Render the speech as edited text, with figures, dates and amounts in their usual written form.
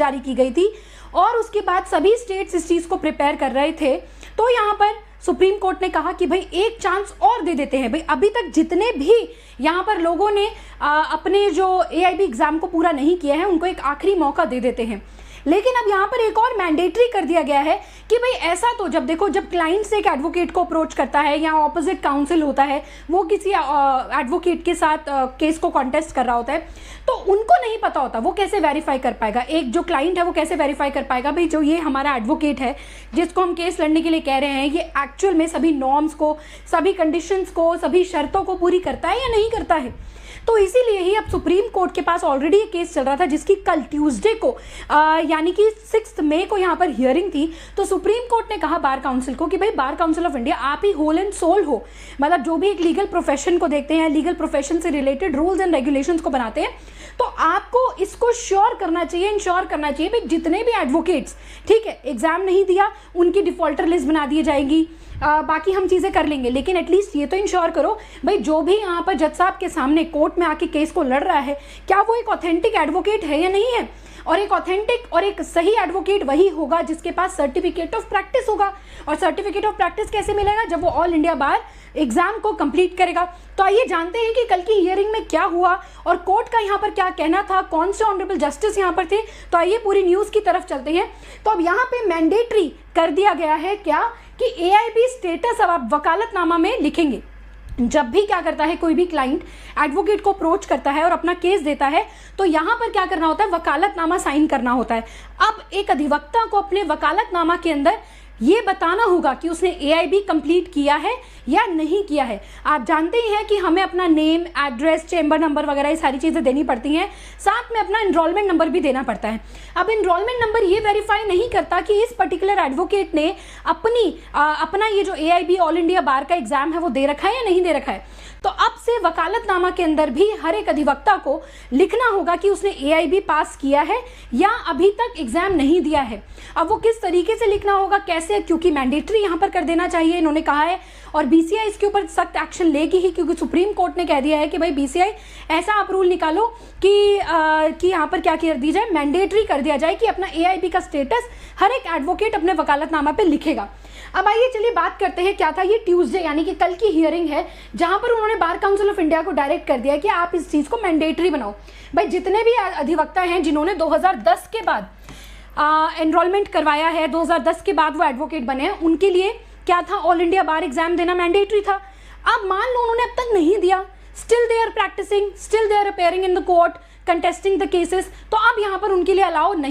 जारी की गई थी और उसके बाद सभी स्टेट्स इस चीज़ को प्रिपेयर कर रहे थे। तो यहाँ पर सुप्रीम कोर्ट ने कहा कि भाई एक चांस और दे देते हैं। भाई अभी तक जितने भी यहाँ पर लोगों ने अपने जो AIB एग्ज़ाम को पूरा नहीं किया है उनको एक आखिरी मौका दे देते हैं। लेकिन अब यहाँ पर एक और मैंडेटरी कर दिया गया है कि भाई ऐसा तो जब देखो, जब क्लाइंट्स एक एडवोकेट को अप्रोच करता है या ऑपोजिट काउंसिल होता है, वो किसी एडवोकेट के साथ केस को कॉन्टेस्ट कर रहा होता है, तो उनको नहीं पता होता वो कैसे वेरीफाई कर पाएगा, एक जो क्लाइंट है वो कैसे वेरीफाई कर पाएगा भाई जो ये हमारा एडवोकेट है जिसको हम केस लड़ने के लिए कह रहे हैं, ये एक्चुअल में सभी नॉर्म्स को, सभी कंडीशंस को, सभी शर्तों को पूरी करता है या नहीं करता है। तो इसीलिए ही अब सुप्रीम कोर्ट के पास ऑलरेडी ये केस चल रहा था जिसकी कल ट्यूसडे को यानी कि 6 मई को यहाँ पर हियरिंग थी। तो सुप्रीम कोर्ट ने कहा बार काउंसिल को कि भाई बार काउंसिल ऑफ इंडिया आप ही होल एंड सोल हो, मतलब जो भी एक लीगल प्रोफेशन को देखते हैं, लीगल प्रोफेशन से रिलेटेड रूल्स एंड रेगुलेशंस को बनाते हैं, तो आपको इसको श्योर करना चाहिए, इंश्योर करना चाहिए भाई जितने भी एडवोकेट्स, ठीक है, एग्जाम नहीं दिया उनकी डिफॉल्टर लिस्ट बना दी जाएगी, बाकी हम चीज़ें कर लेंगे, लेकिन एटलीस्ट ये तो इंश्योर करो भाई जो भी यहाँ पर जज साहब के सामने कोर्ट में आके केस को लड़ रहा है क्या वो एक ऑथेंटिक एडवोकेट है या नहीं है। और एक ऑथेंटिक और एक सही एडवोकेट वही होगा जिसके पास सर्टिफिकेट ऑफ प्रैक्टिस होगा। और सर्टिफिकेट ऑफ प्रैक्टिस कैसे मिलेगा, जब वो ऑल इंडिया बार एग्जाम को कंप्लीट करेगा। तो आइए जानते हैं कि कल की हियरिंग में क्या हुआ और कोर्ट का यहाँ पर क्या कहना था, कौन से ऑनरेबल जस्टिस यहाँ पर थे। तो आइए पूरी न्यूज़ की तरफ चलते हैं। तो अब यहाँ पे मैंडेटरी कर दिया गया है क्या कि AIB स्टेटस अब आप वकालतनामा में लिखेंगे। जब भी क्या करता है कोई भी क्लाइंट एडवोकेट को अप्रोच करता है और अपना केस देता है तो यहाँ पर क्या करना होता है, वकालतनामा साइन करना होता है। अब एक अधिवक्ता को अपने वकालतनामा के अंदर ये बताना होगा कि उसने AIB कंप्लीट किया है या नहीं किया है। आप जानते ही हैं कि हमें अपना नेम, एड्रेस, चेंबर नंबर वगैरह ये सारी चीज़ें देनी पड़ती हैं, साथ में अपना इनरोलमेंट नंबर भी देना पड़ता है। अब इनरोलमेंट नंबर ये वेरीफाई नहीं करता कि इस पर्टिकुलर एडवोकेट ने अपना ये जो AIB ऑल इंडिया बार का एग्जाम है वो दे रखा है या नहीं दे रखा है। तो अब से वकालतनामा के अंदर भी हर एक अधिवक्ता को लिखना होगा कि उसने AIB पास किया है या अभी तक एग्जाम नहीं दिया है। अब वो किस तरीके से लिखना होगा, कैसे, क्योंकि मैंडेटरी यहाँ पर कर देना चाहिए इन्होंने कहा है और BCI इसके ऊपर सख्त एक्शन लेगी ही, क्योंकि सुप्रीम कोर्ट ने कह दिया है कि भाई BCI ऐसा आप रूल निकालो कि यहाँ पर क्या कर दी जाए, मैंडेटरी कर दिया जाए कि अपना AIB का स्टेटस हर एक एडवोकेट अपने वकालतनामा पे लिखेगा। अब आइए चलिए बात करते हैं क्या था ये ट्यूसडे यानी कि कल की हियरिंग है जहां पर उन्होंने बार काउंसिल ऑफ इंडिया को डायरेक्ट कर दिया कि आप इस चीज़ को मैंडेटरी बनाओ। भाई जितने भी अधिवक्ता हैं जिन्होंने 2010 के बाद एनरोलमेंट करवाया है, 2010 के बाद वो एडवोकेट बने हैं, उनके लिए क्या था, ऑल इंडिया बार एग्जाम देना मैंडेटरी था। अब मान लो उन्होंने अब तक नहीं दिया, still they are practising, still they are appearing in the court contesting the cases, तो अब यहाँ पर उनके लिए अलाउ नहीं